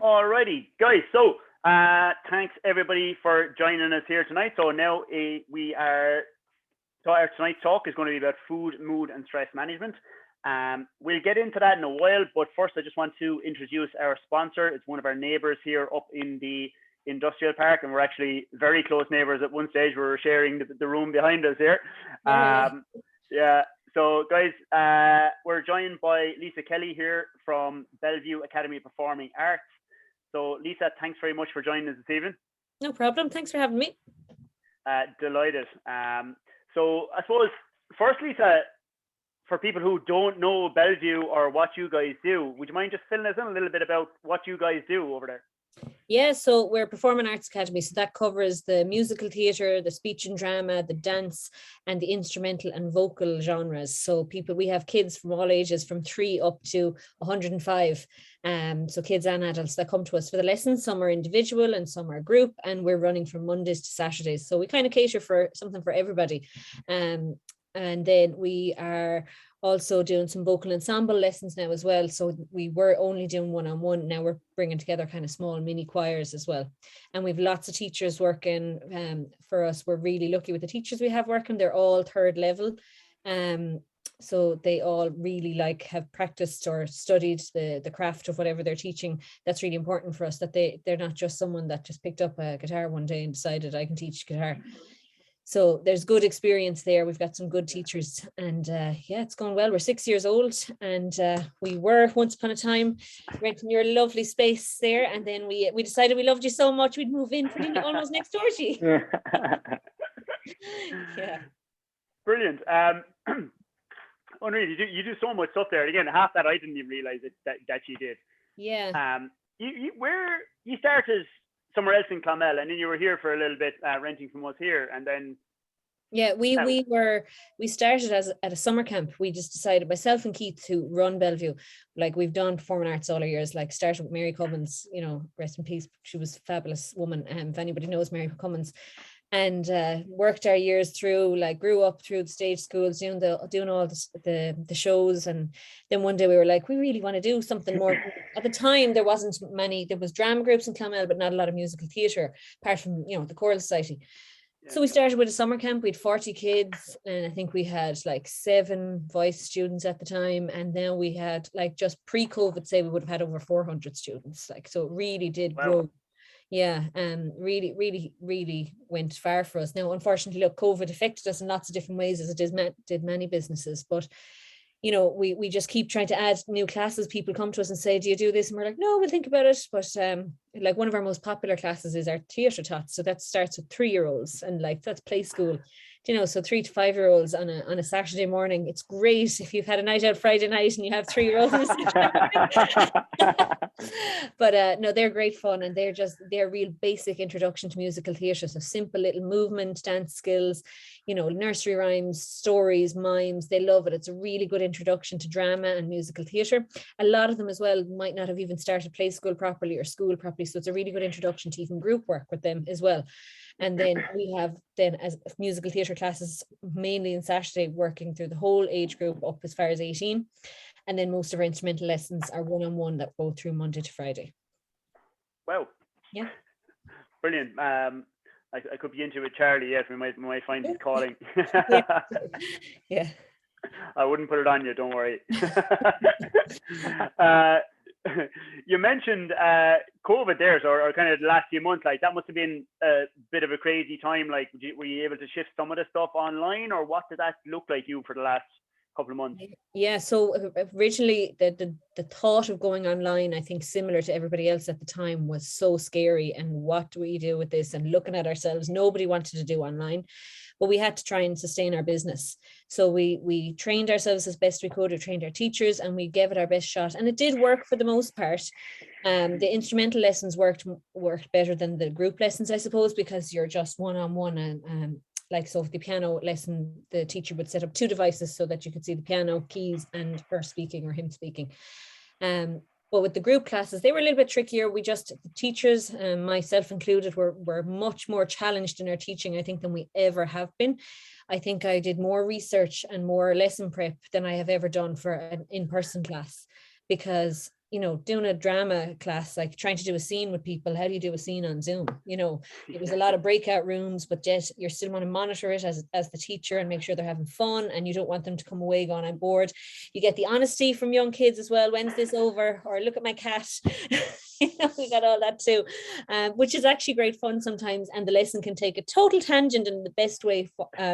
Alrighty, guys. So, thanks everybody for joining us here tonight. So now our tonight's talk is going to be about food, mood, and stress management. We'll get into that in a while, but first I just want to introduce our sponsor. It's one of our neighbours here up in the industrial park, and we're actually very close neighbours. At one stage, we were sharing the room behind us here. Yeah. So, guys, we're joined by Lisa Kelly here from Bellevue Academy of Performing Arts. So, Lisa, thanks very much for joining us this evening. No problem. Thanks for having me. Delighted. So, I suppose, first, Lisa, for people who don't know Bellevue or what you guys do, would you mind just filling us in a little bit about what you guys do over there? Yeah, so we're a Performing Arts Academy, so that covers the musical theatre, the speech and drama, the dance, and the instrumental and vocal genres. So we have kids from all ages, from 3 up to 105. So kids and adults that come to us for the lessons. Some are individual and some are group, and we're running from Mondays to Saturdays. So we kind of cater for something for everybody. And then we are also doing some vocal ensemble lessons now as well. So we were only doing one-on-one. Now we're bringing together kind of small mini choirs as well. And we've lots of teachers working for us. We're really lucky with the teachers we have working. They're all third level. So they all really have practiced or studied the craft of whatever they're teaching. That's really important for us, that they're not just someone that just picked up a guitar one day and decided I can teach guitar. So there's good experience there. We've got some good teachers, and yeah, it's going well. We're 6 years old, and we were once upon a time renting your lovely space there, and then we decided we loved you so much we'd move in pretty almost next door to you. Yeah. Brilliant. Unreal. You do so much stuff there. Again, half that I didn't even realize that you did. Yeah. You started somewhere else in Clonmel, and then you were here for a little bit, renting from us here, and then we started at a summer camp. We just decided, myself and Keith, to run Bellevue. We've done performing arts all our years, started with Mary Cummins, rest in peace. She was a fabulous woman. If anybody knows Mary Cummins, and worked our years through, grew up through the stage schools, doing all the shows. And then one day we were like, we really want to do something more. At the time, there was drama groups in Clonmel, but not a lot of musical theatre, apart from, the Choral Society. Yeah. So we started with a summer camp. We had 40 kids, and I think we had 7 voice students at the time. And then we had, just pre-COVID, say we would have had over 400 students. So it really did grow. Yeah, really, really, really went far for us. Now, unfortunately, look, COVID affected us in lots of different ways, as it did many businesses. But, we just keep trying to add new classes. People come to us and say, do you do this? And we're like, no, we'll think about it. But one of our most popular classes is our theatre tots. So that starts with 3-year-olds, and that's play school. So 3 to 5-year-olds on a Saturday morning. It's great if you've had a night out Friday night and you have 3-year-olds on a Saturday. But no, they're great fun, and they're real basic introduction to musical theatre. So simple little movement, dance skills, nursery rhymes, stories, mimes. They love it. It's a really good introduction to drama and musical theatre. A lot of them as well might not have even started play school properly or school properly. So it's a really good introduction to even group work with them as well. And then we have as musical theatre classes, mainly on Saturday, working through the whole age group up as far as 18. And then most of our instrumental lessons are one-on-one that go through Monday to Friday. Wow. Yeah. Brilliant. I could be into it, Charlie. Yes, we might find he's calling. Yeah. I wouldn't put it on you. Don't worry. You mentioned COVID there, or kind of the last few months. That must have been a bit of a crazy time. Were you able to shift some of the stuff online, or what did that look like you for the last couple of months? Yeah, so originally the thought of going online, I think similar to everybody else at the time, was so scary. And what do we do with this? And looking at ourselves, nobody wanted to do online. But we had to try and sustain our business. So we trained ourselves as best we could. We trained our teachers, and we gave it our best shot. And it did work for the most part. The instrumental lessons worked better than the group lessons, I suppose, because you're just one-on-one. And so for the piano lesson, the teacher would set up 2 devices so that you could see the piano, keys, and her speaking or him speaking. But with the group classes, they were a little bit trickier. The teachers, myself included, were much more challenged in our teaching, I think, than we ever have been. I think I did more research and more lesson prep than I have ever done for an in-person class, because you know, doing a drama class, like trying to do a scene with people. How do you do a scene on Zoom? You know, it was a lot of breakout rooms, but yet you still want to monitor it as the teacher and make sure they're having fun, and you don't want them to come away going, I'm bored. You get the honesty from young kids as well. When's this over? Or look at my cat. You know, we got all that too, which is actually great fun sometimes. And the lesson can take a total tangent in the best way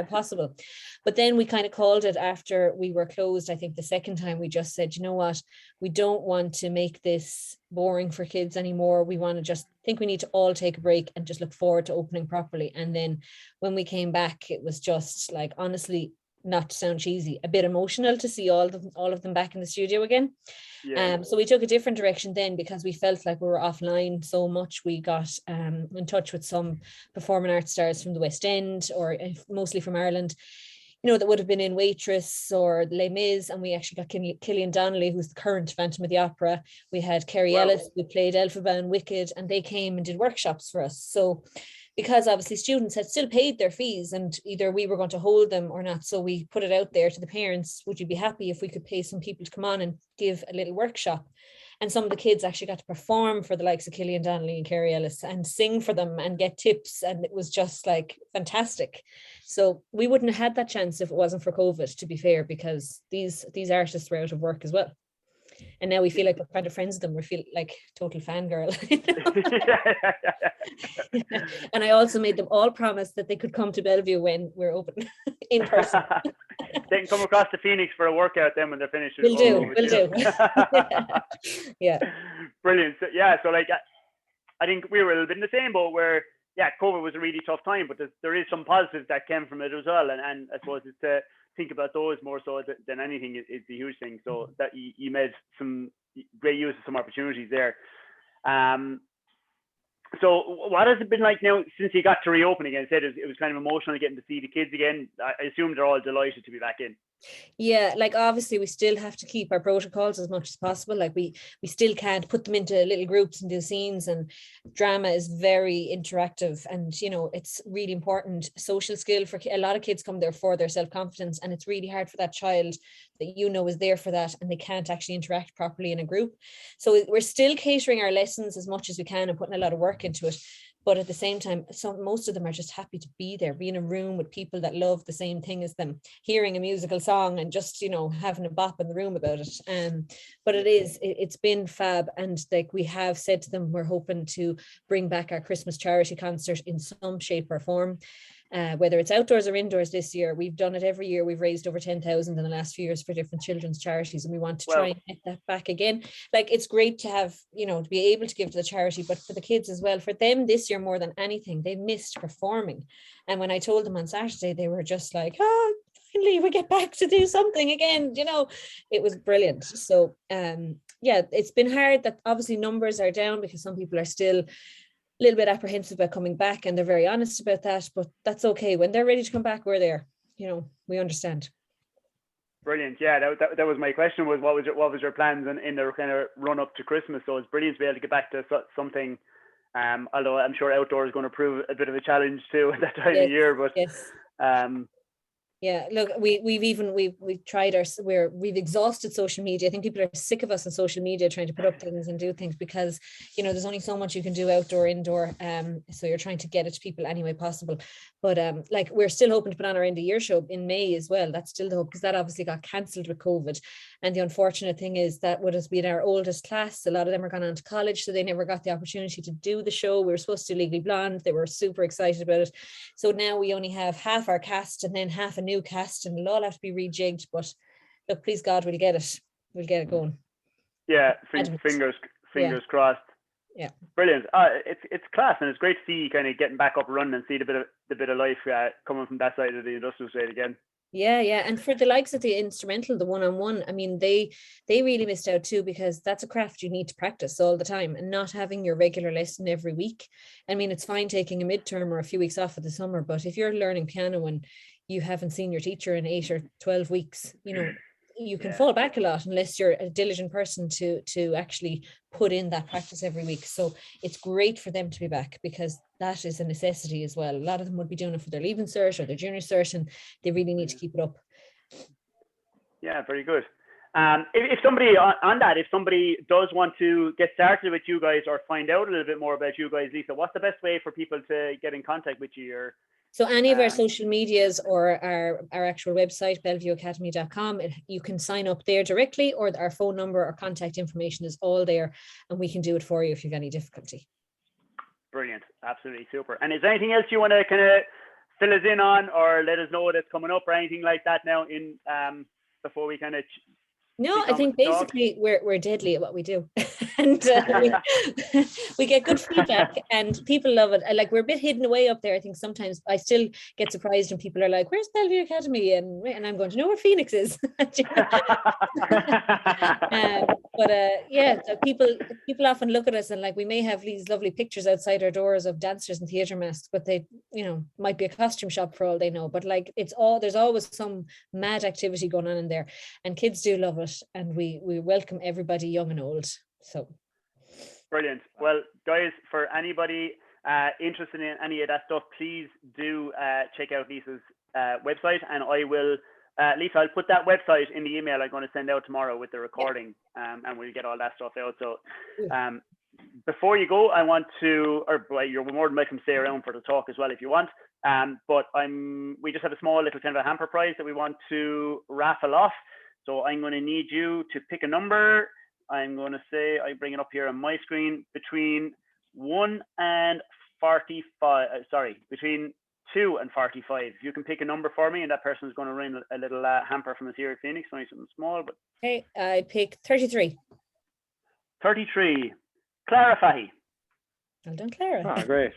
possible. But then we kind of called it after we were closed. I think the second time we just said, you know what, we don't want to make this boring for kids anymore. We want to just think we need to all take a break and just look forward to opening properly. And then when we came back, it was just like, honestly, not to sound cheesy, a bit emotional to see all of them back in the studio again. Yeah. So we took a different direction then, because we felt like we were offline so much. We got in touch with some performing arts stars from the West End, or mostly from Ireland, you know, that would have been in Waitress or Les Mis. And we actually got Killian Donnelly, who's the current Phantom of the Opera. We had Kerry Ellis, who played Elphaba and Wicked, and they came and did workshops for us. So because obviously students had still paid their fees, and either we were going to hold them or not. So we put it out there to the parents, would you be happy if we could pay some people to come on and give a little workshop? And some of the kids actually got to perform for the likes of Killian Donnelly and Kerry Ellis and sing for them and get tips. And it was just like fantastic. So we wouldn't have had that chance if it wasn't for COVID, to be fair, because these artists were out of work as well. And now we feel like we're kind of friends with them. We feel like total fangirl. And I also made them all promise that they could come to Bellevue when we're open in person. They can come across to Phoenix for a workout then when they're finished. We'll do. Yeah. Brilliant. So, yeah, so like I think we were a little bit in the same boat where, yeah, COVID was a really tough time, but there is some positives that came from it as well. And I suppose it's to think about those more so than anything is the huge thing. So that you made some great use of some opportunities there. So what has it been like now since you got to reopen again? You said it was kind of emotional getting to see the kids again. I assume they're all delighted to be back in. Yeah, like obviously we still have to keep our protocols as much as possible. Like we still can't put them into little groups and do scenes, and drama is very interactive, and you know, it's really important social skill for a lot of kids come there for their self-confidence, and it's really hard for that child that you know is there for that, and they can't actually interact properly in a group. So we're still catering our lessons as much as we can and putting a lot of work into it. But at the same time, most of them are just happy to be there, be in a room with people that love the same thing as them, hearing a musical song and just, you know, having a bop in the room about it. But it's been fab. And like we have said to them, we're hoping to bring back our Christmas charity concert in some shape or form. Whether it's outdoors or indoors this year. We've done it every year. We've raised over 10,000 in the last few years for different children's charities, and we want to try and get that back again. Like, it's great to have, you know, to be able to give to the charity, but for the kids as well, for them this year more than anything, they missed performing. And when I told them on Saturday, they were just like, oh, finally we get back to do something again, you know. It was brilliant. So yeah, it's been hard that obviously numbers are down because some people are still a little bit apprehensive about coming back, and they're very honest about that, but that's okay. When they're ready to come back, we're there. You know, we understand. Brilliant. Yeah, that was my question, was what was your plans in the kind of run up to Christmas? So it's brilliant to be able to get back to something, although I'm sure outdoor is going to prove a bit of a challenge too at that time of year, but yeah, look, we've tried we've exhausted social media. I think people are sick of us on social media trying to put up things and do things, because, you know, there's only so much you can do outdoor, indoor. So you're trying to get it to people any way possible. But like, we're still hoping to put on our end of year show in May as well. That's still the hope, because that obviously got cancelled with COVID. And the unfortunate thing is that would have been our oldest class. A lot of them are gone on to college, so they never got the opportunity to do the show. We were supposed to do Legally Blonde. They were super excited about it. So now we only have half our cast and then half a new cast, and it'll all have to be rejigged. But look, please God, we'll get it going. Yeah, fingers crossed. Yeah, brilliant. It's class, and it's great to see kind of getting back up and running and see the bit of life coming from that side of the industrial side again. Yeah, and for the likes of the instrumental, the one-on-one, I mean, they really missed out too, because that's a craft you need to practice all the time, and not having your regular lesson every week. I mean, it's fine taking a midterm or a few weeks off of the summer, but if you're learning piano and you haven't seen your teacher in 8 or 12 weeks, you know, you can fall back a lot unless you're a diligent person to actually put in that practice every week. So it's great for them to be back, because that is a necessity as well. A lot of them would be doing it for their leaving cert or their junior cert, and they really need to keep it up. Yeah, very good. If somebody on that, if somebody does want to get started with you guys or find out a little bit more about you guys, Lisa, what's the best way for people to get in contact with you? Or so any of our social medias or our actual website, bellevueacademy.com, you can sign up there directly, or our phone number or contact information is all there, and we can do it for you if you have any difficulty. Brilliant. Absolutely super. And is there anything else you want to kind of fill us in on or let us know that's coming up or anything like that now in before we kind of No, I think basically we're deadly at what we do, and we get good feedback, and people love it. Like, we're a bit hidden away up there. I think sometimes I still get surprised when people are like, "Where's Bellevue Academy?" and I'm going to know where Phoenix is. But yeah, so people often look at us and, like, we may have these lovely pictures outside our doors of dancers and theatre masks, but they, might be a costume shop for all they know. But, like, there's always some mad activity going on in there, and kids do love it. And we welcome everybody, young and old. So brilliant. Well, guys, for anybody interested in any of that stuff, please do check out Lisa's website, and I will Lisa, I'll put that website in the email I'm going to send out tomorrow with the recording, and we'll get all that stuff out. So before you go, I want to, or you're more than welcome to stay around for the talk as well if you want, but we just have a small little kind of a hamper prize that we want to raffle off. So I'm going to need you to pick a number. I'm going to say, I bring it up here on my screen, between 1 and 45, between 2 and 45. You can pick a number for me, and that person is going to win a little hamper from us here at Phoenix. Only something small, but. Okay, I pick 33. 33. Clara Fahy. Well done, Clara. Oh, great.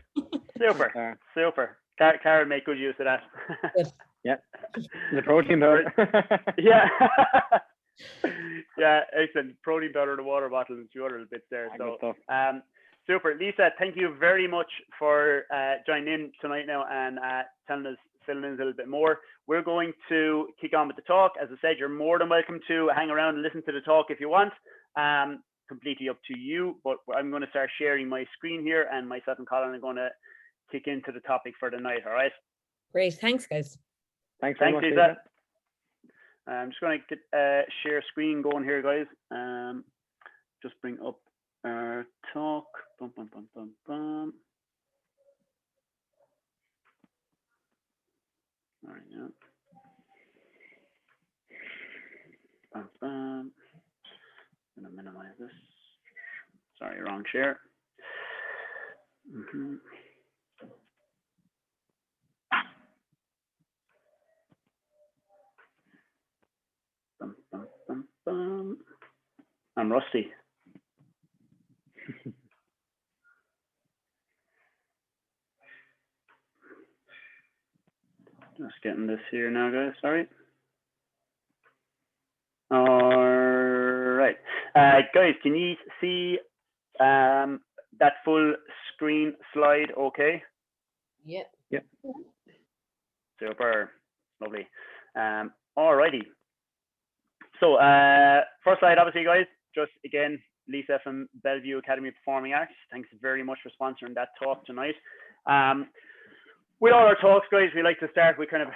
Super. Super. Clara make good use of that. Good. Yeah. The protein powder. Yeah. Yeah, excellent. Protein powder in a water bottle and a few other bits there. So super. Lisa, thank you very much for joining in tonight now and filling in a little bit more. We're going to kick on with the talk. As I said, you're more than welcome to hang around and listen to the talk if you want. Completely up to you, but I'm going to start sharing my screen here, and myself and Colin are going to kick into the topic for the night. All right. Great. Thanks, guys. Thanks very much, Lisa. I'm just going to get share screen going here, guys. Just bring up our talk. Bum, bum, bum, bum, bum. All right, yeah. Bum, bum. I'm going to minimize this. Sorry, wrong share. Bum, bum, bum, bum. I'm rusty. Just getting this here now, guys. Sorry. All right, guys, can you see that full screen slide? Okay. Yeah. Yep. Super. Lovely. All righty. So first slide, obviously, guys, just again, Lisa from Bellevue Academy of Performing Arts. Thanks very much for sponsoring that talk tonight. With all our talks, guys, we like to start with kind of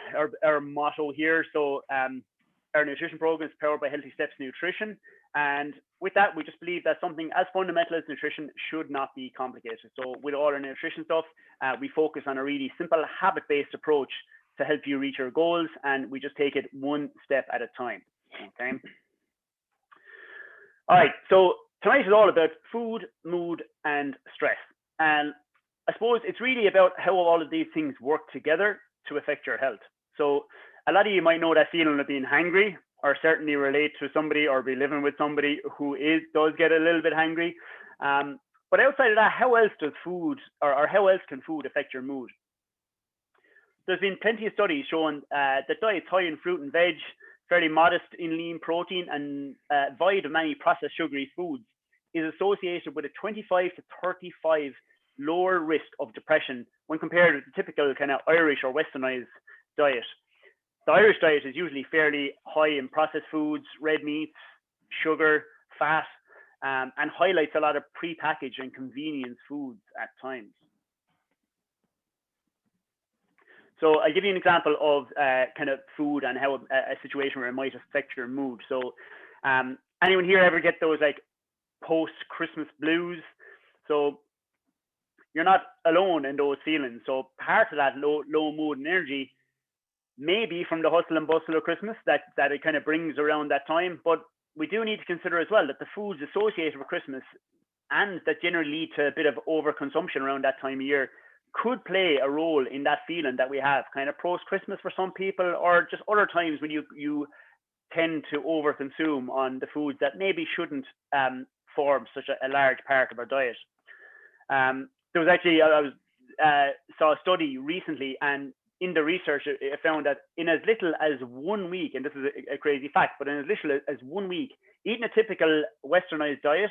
our motto here. So our nutrition program is powered by Healthy Steps Nutrition. And with that, we just believe that something as fundamental as nutrition should not be complicated. So with all our nutrition stuff, we focus on a really simple habit-based approach to help you reach your goals. And we just take it one step at a time. Okay. All right. So tonight is all about food, mood, and stress. And I suppose it's really about how all of these things work together to affect your health. So a lot of you might know that feeling of being hangry, or certainly relate to somebody or be living with somebody who does get a little bit hangry. But outside of that, how else does food, or how else can food affect your mood? There's been plenty of studies showing that diets high in fruit and veg, fairly modest in lean protein, and void of many processed sugary foods is associated with a 25 to 35 lower risk of depression when compared with the typical kind of Irish or westernized diet. The Irish diet is usually fairly high in processed foods, red meats, sugar, fat, and highlights a lot of prepackaged and convenience foods at times. So I'll give you an example of kind of food and how a situation where it might affect your mood. So Anyone here ever get those like post-Christmas blues? So you're not alone in those feelings. So part of that low mood and energy may be from the hustle and bustle of Christmas that it kind of brings around that time. But we do need to consider as well that the foods associated with Christmas and that generally lead to a bit of overconsumption around that time of year could play a role in that feeling that we have kind of post-Christmas for some people, or just other times when you tend to overconsume on the foods that maybe shouldn't form such a large part of our diet. There was actually, saw a study recently, and in the research, it found that in as little as 1 week, and this is a crazy fact, but in as little as 1 week, eating a typical westernized diet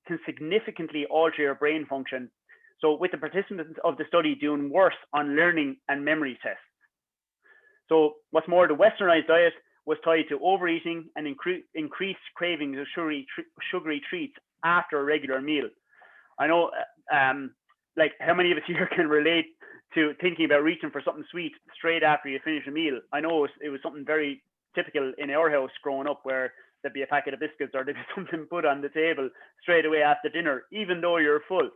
can significantly alter your brain function. So with the participants of the study doing worse on learning and memory tests. So what's more, the westernized diet was tied to overeating and increased cravings of sugary treats after a regular meal. I know, like, how many of us here can relate to thinking about reaching for something sweet straight after you finish a meal? I know it was something very typical in our house growing up, where there'd be a packet of biscuits or there'd be something put on the table straight away after dinner, even though you're full.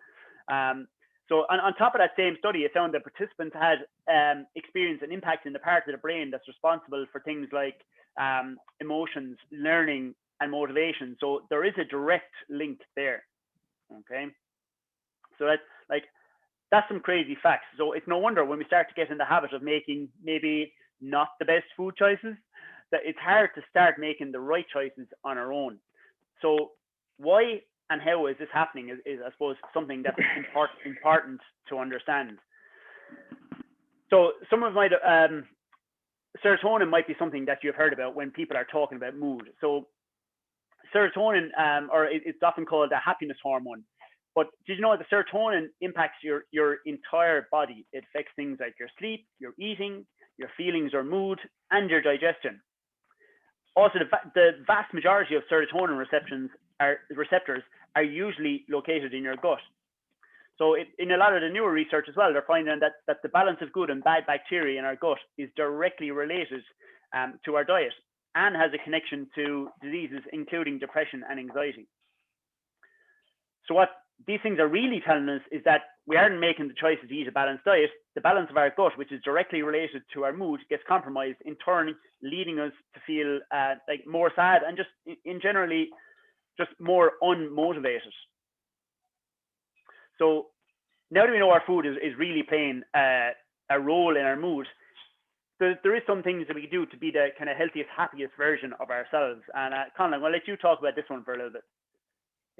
So on top of that same study, it found that participants had experienced an impact in the part of the brain that's responsible for things like emotions, learning, and motivation. So there is a direct link there. Okay, so that's some crazy facts. So it's no wonder when we start to get in the habit of making maybe not the best food choices, that it's hard to start making the right choices on our own. So why and how is this happening is I suppose, something that's important to understand. So some of my serotonin might be something that you've heard about when people are talking about mood. So serotonin, or it's often called a happiness hormone. But did you know that the serotonin impacts your entire body? It affects things like your sleep, your eating, your feelings or mood, and your digestion. Also, the vast majority of serotonin receptors are usually located in your gut. So in a lot of the newer research as well, they're finding that the balance of good and bad bacteria in our gut is directly related to our diet and has a connection to diseases, including depression and anxiety. So what these things are really telling us is that we aren't making the choice to eat a balanced diet. The balance of our gut, which is directly related to our mood, gets compromised, in turn leading us to feel like more sad and just in generally just more unmotivated. So now that we know our food is really playing a role in our mood, there is some things that we do to be the kind of healthiest, happiest version of ourselves. And Conor, I'm going to let you talk about this one for a little bit.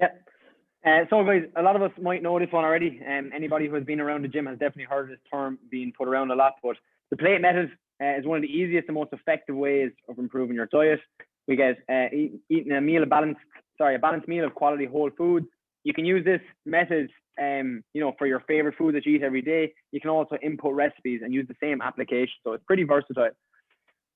Yeah. So guys, a lot of us might know this one already. Anybody who has been around the gym has definitely heard this term being put around a lot. But the plate method is one of the easiest and most effective ways of improving your diet. We get eating a balanced meal of quality whole foods. You can use this method, for your favorite food that you eat every day. You can also input recipes and use the same application. So it's pretty versatile.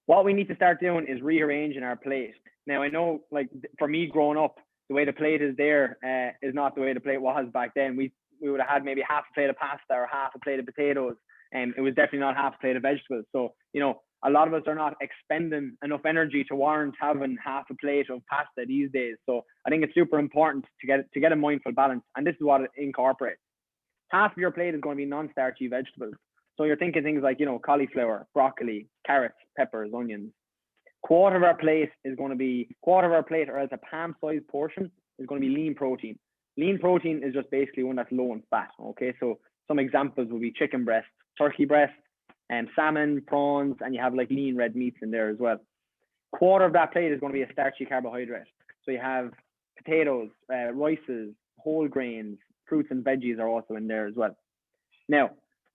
What we need to start doing is rearranging our plate. Now, I know, like, for me growing up, the way the plate is there is not the way the plate was back then. We would have had maybe half a plate of pasta or half a plate of potatoes, and it was definitely not half a plate of vegetables. So, a lot of us are not expending enough energy to warrant having half a plate of pasta these days. So I think it's super important to get a mindful balance, and this is what it incorporates. Half of your plate is going to be non-starchy vegetables. So you're thinking things like, cauliflower, broccoli, carrots, peppers, onions. Quarter of our plate, or as a palm-sized portion, is going to be lean protein. Lean protein is just basically one that's low in fat. Okay, so some examples will be chicken breast, turkey breast, and salmon, prawns, and you have like lean red meats in there as well. Quarter of that plate is going to be a starchy carbohydrate. So you have potatoes, rices, whole grains, fruits and veggies are also in there as well. Now,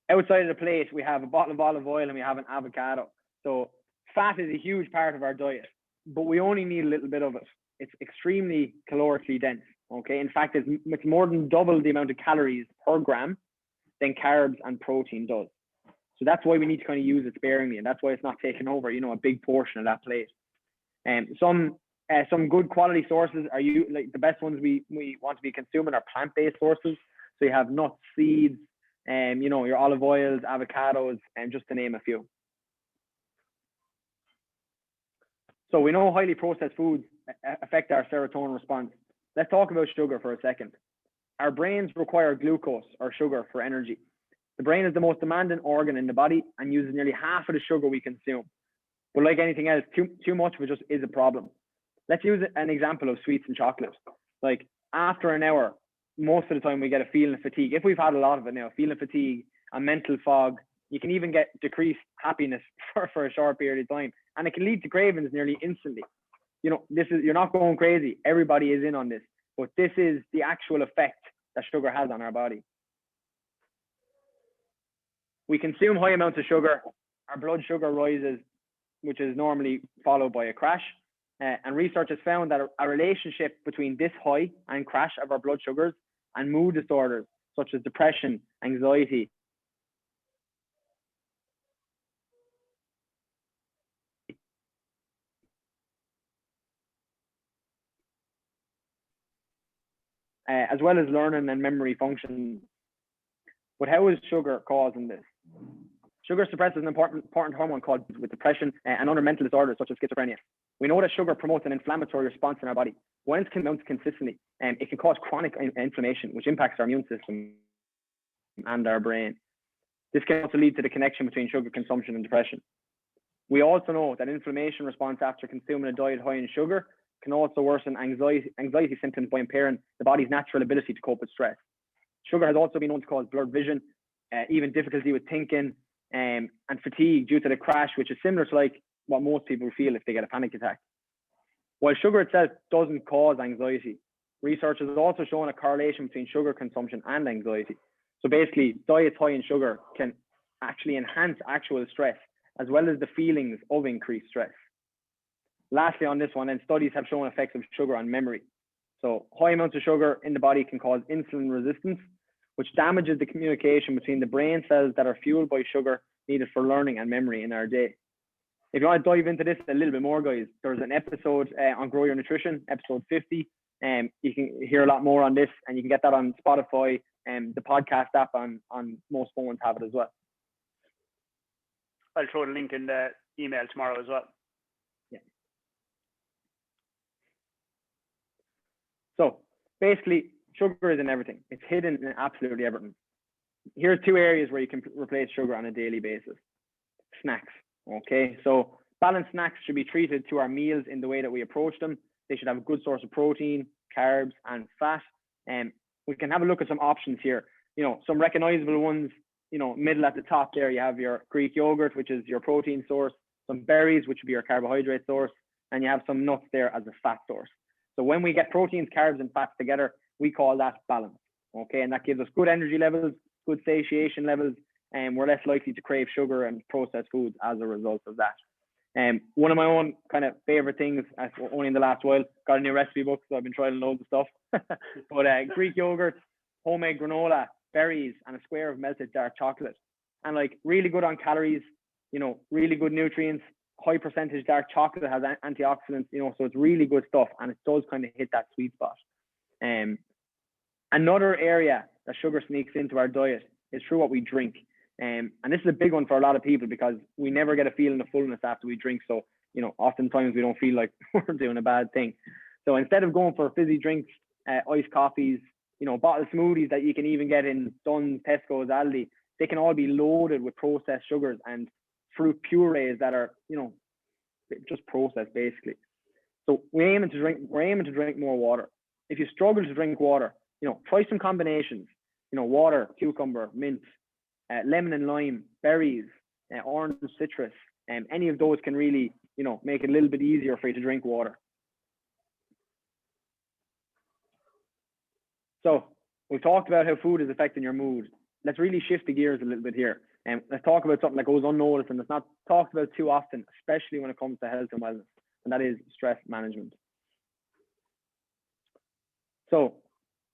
outside of the plate, we have a bottle of olive oil and we have an avocado. So fat is a huge part of our diet, but we only need a little bit of it. It's extremely calorically dense. Okay, in fact, it's more than double the amount of calories per gram than carbs and protein does. So that's why we need to kind of use it sparingly, and that's why it's not taking over, a big portion of that plate. Some good quality sources are the best ones we want to be consuming are plant-based sources. So you have nuts, seeds, your olive oils, avocados, and just to name a few. So we know highly processed foods affect our serotonin response. Let's talk about sugar for a second. Our brains require glucose or sugar for energy. The brain is the most demanding organ in the body and uses nearly half of the sugar we consume. But like anything else, too much of it just is a problem. Let's use an example of sweets and chocolate. Like after an hour, most of the time we get a feeling of fatigue. If we've had a lot of it now, feeling fatigue, a mental fog, you can even get decreased happiness for a short period of time. And it can lead to cravings nearly instantly. You're not going crazy. Everybody is in on this. But this is the actual effect that sugar has on our body. We consume high amounts of sugar. Our blood sugar rises, which is normally followed by a crash. And research has found that a relationship between this high and crash of our blood sugars and mood disorders, such as depression, anxiety, as well as learning and memory function. But how is sugar causing this? Sugar suppresses an important hormone called with depression and other mental disorders such as schizophrenia. We know that sugar promotes an inflammatory response in our body. When it's consumed consistently, it can cause chronic inflammation, which impacts our immune system and our brain. This can also lead to the connection between sugar consumption and depression. We also know that inflammation response after consuming a diet high in sugar can also worsen anxiety symptoms by impairing the body's natural ability to cope with stress. Sugar has also been known to cause blurred vision, even difficulty with thinking, and fatigue due to the crash, which is similar to like what most people feel if they get a panic attack. While sugar itself doesn't cause anxiety, research has also shown a correlation between sugar consumption and anxiety. So basically, diets high in sugar can actually enhance actual stress, as well as the feelings of increased stress. Lastly, on this one, and studies have shown effects of sugar on memory. So high amounts of sugar in the body can cause insulin resistance, which damages the communication between the brain cells that are fueled by sugar needed for learning and memory in our day. If you want to dive into this a little bit more, guys, there's an episode on Grow Your Nutrition, episode 50. You can hear a lot more on this, and you can get that on Spotify and the podcast app on most phones have it as well. I'll throw the link in the email tomorrow as well. Yeah. So basically, sugar is in everything. It's hidden in absolutely everything. Here are two areas where you can replace sugar on a daily basis. Snacks. Okay, so balanced snacks should be treated to our meals in the way that we approach them. They should have a good source of protein, carbs, and fat. And we can have a look at some options here. Some recognizable ones, middle at the top there, you have your Greek yogurt, which is your protein source, some berries, which would be your carbohydrate source, and you have some nuts there as a fat source. So when we get proteins, carbs, and fats together, we call that balance. Okay, and that gives us good energy levels, good satiation levels, and we're less likely to crave sugar and processed foods as a result of that. One of my own kind of favorite things, only in the last while, got a new recipe book, so I've been trying loads of stuff. But Greek yogurt, homemade granola, berries, and a square of melted dark chocolate. And like really good on calories, really good nutrients, high percentage dark chocolate has antioxidants, so it's really good stuff, and it does kind of hit that sweet spot. Another area that sugar sneaks into our diet is through what we drink. And this is a big one for a lot of people because we never get a feeling of fullness after we drink. So, oftentimes we don't feel like we're doing a bad thing. So instead of going for fizzy drinks, iced coffees, bottled smoothies that you can even get in Dunnes, Tesco's, Aldi, they can all be loaded with processed sugars and fruit purees that are, just processed basically. So we're aiming to drink more water. If you struggle to drink water, try some combinations, water, cucumber, mint, lemon and lime, berries, orange, citrus, and any of those can really, make it a little bit easier for you to drink water. So we've talked about how food is affecting your mood. Let's really shift the gears a little bit here. And let's talk about something that goes unnoticed and it's not talked about too often, especially when it comes to health and wellness, and that is stress management. So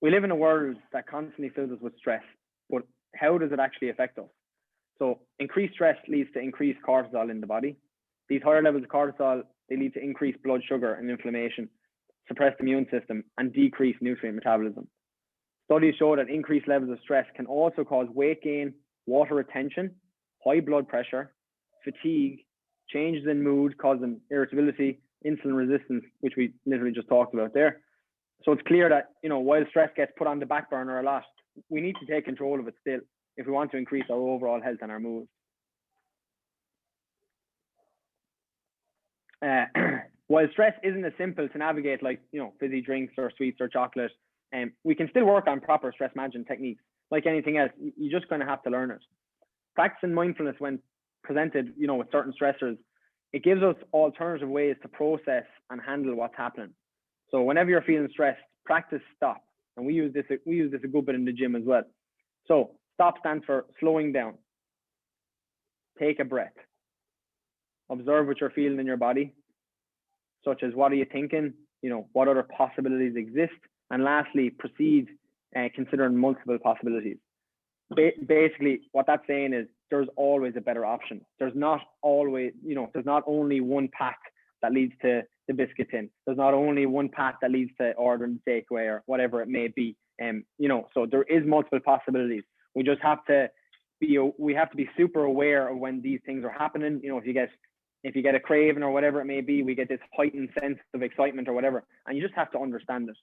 we live in a world that constantly fills us with stress, but how does it actually affect us? So increased stress leads to increased cortisol in the body. These higher levels of cortisol, they lead to increased blood sugar and inflammation, suppressed immune system, and decreased nutrient metabolism. Studies show that increased levels of stress can also cause weight gain, water retention, high blood pressure, fatigue, changes in mood causing irritability, insulin resistance, which we literally just talked about there. So it's clear that, you know, while stress gets put on the back burner a lot, we need to take control of it still if we want to increase our overall health and our mood. While stress isn't as simple to navigate like, you know, fizzy drinks or sweets or chocolate, we can still work on proper stress management techniques. Like anything else, you're just going to have to learn it. Practicing mindfulness when presented, you know, with certain stressors, it gives us alternative ways to process and handle what's happening. So whenever you're feeling stressed, practice stop. And we use this a good bit in the gym as well. So stop stands for slowing down. Take a breath. Observe what you're feeling in your body, such as what are you thinking, you know, what other possibilities exist, and lastly, proceed considering multiple possibilities. Basically, what that's saying is there's always a better option. There's not always, you know, there's not only one path that leads to the biscuit tin. There's not only one path that leads to ordering takeaway or whatever it may be. You know, so there is multiple possibilities. We just have to be super aware of when these things are happening. You know, if you get a craving or whatever it may be, we get this heightened sense of excitement or whatever, and you just have to understand it.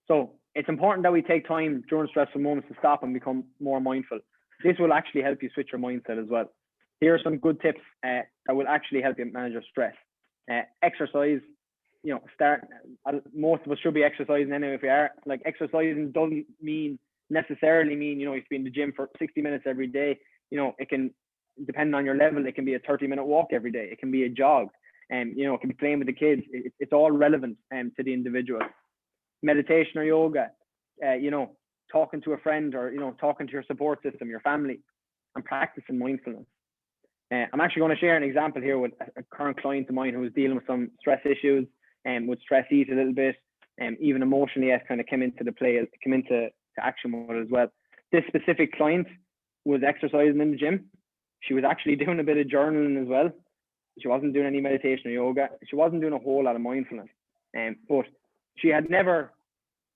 So it's important that we take time during stressful moments to stop and become more mindful. This will actually help you switch your mindset as well. Here are some good tips that will actually help you manage your stress. Exercise, you know, most of us should be exercising anyway. If we are, like, exercising doesn't necessarily mean, you know, you have to be in the gym for 60 minutes every day. You know, it can, depending on your level, it can be a 30-minute walk every day. It can be a jog, and you know, it can be playing with the kids. It's all relevant to the individual. Meditation or yoga, you know, talking to a friend, or, you know, talking to your support system, your family, and practicing mindfulness. I'm actually going to share an example here with a current client of mine who was dealing with some stress issues and would stress eat a little bit, and even emotionally has kind of come into action with it as well. This specific client was exercising in the gym. She was actually doing a bit of journaling as well. She wasn't doing any meditation or yoga. She wasn't doing a whole lot of mindfulness. But she had never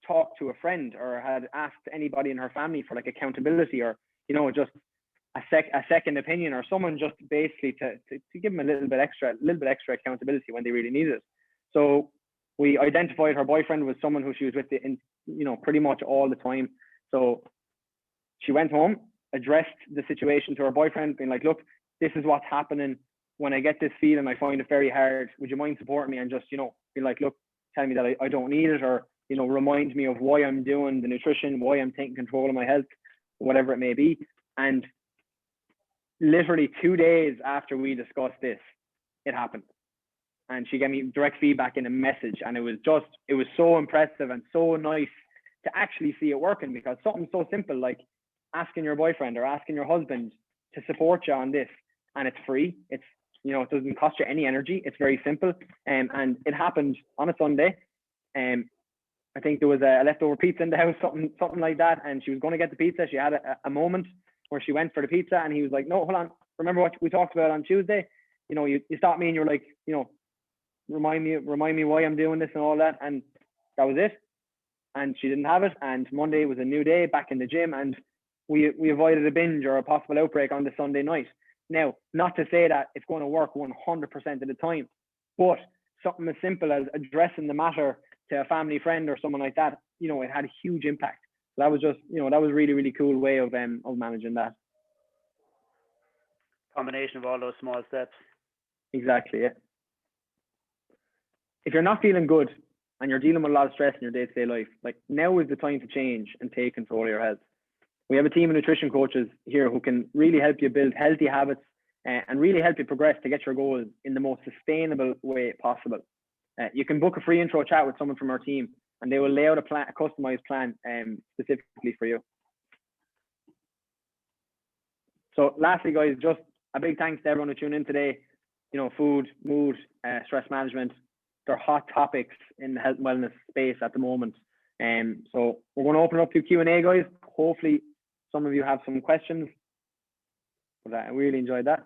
talked to a friend or had asked anybody in her family for like accountability, or, you know, just a second opinion, or someone just basically to give them a little bit extra accountability when they really needed it. So we identified her boyfriend was someone who she was with, you know, pretty much all the time. So she went home, addressed the situation to her boyfriend, being like, look, this is what's happening. When I get this feeling, I find it very hard. Would you mind supporting me and just, you know, be like, look, tell me that I don't need it, or, you know, remind me of why I'm doing the nutrition, why I'm taking control of my health, whatever it may be. And literally 2 days after we discussed this, it happened. And she gave me direct feedback in a message. And it was so impressive and so nice to actually see it working, because something so simple like asking your boyfriend or asking your husband to support you on this, and it's free. It's, you know, it doesn't cost you any energy. It's very simple. And it happened on a Sunday. I think there was a leftover pizza in the house, something like that. And she was going to get the pizza. She had a moment where she went for the pizza, and he was like, no, hold on. Remember what we talked about on Tuesday? You know, you stopped me and you're like, you know, remind me why I'm doing this and all that. And that was it. And she didn't have it. And Monday was a new day back in the gym, and we avoided a binge or a possible outbreak on the Sunday night. Now, not to say that it's going to work 100% of the time, but something as simple as addressing the matter to a family friend or someone like that, you know, it had a huge impact. So that was just, you know, that was really, really cool way of managing that. Combination of all those small steps. Exactly, yeah. If you're not feeling good and you're dealing with a lot of stress in your day-to-day life, like, now is the time to change and take control of your health. We have a team of nutrition coaches here who can really help you build healthy habits and really help you progress to get your goals in the most sustainable way possible. You can book a free intro chat with someone from our team, and they will lay out a customized plan specifically for you. So lastly, guys, just a big thanks to everyone who tuned in today. You know, food, mood, stress management, they're hot topics in the health and wellness space at the moment. So we're going to open up to Q&A, guys. Hopefully some of you have some questions. But I really enjoyed that.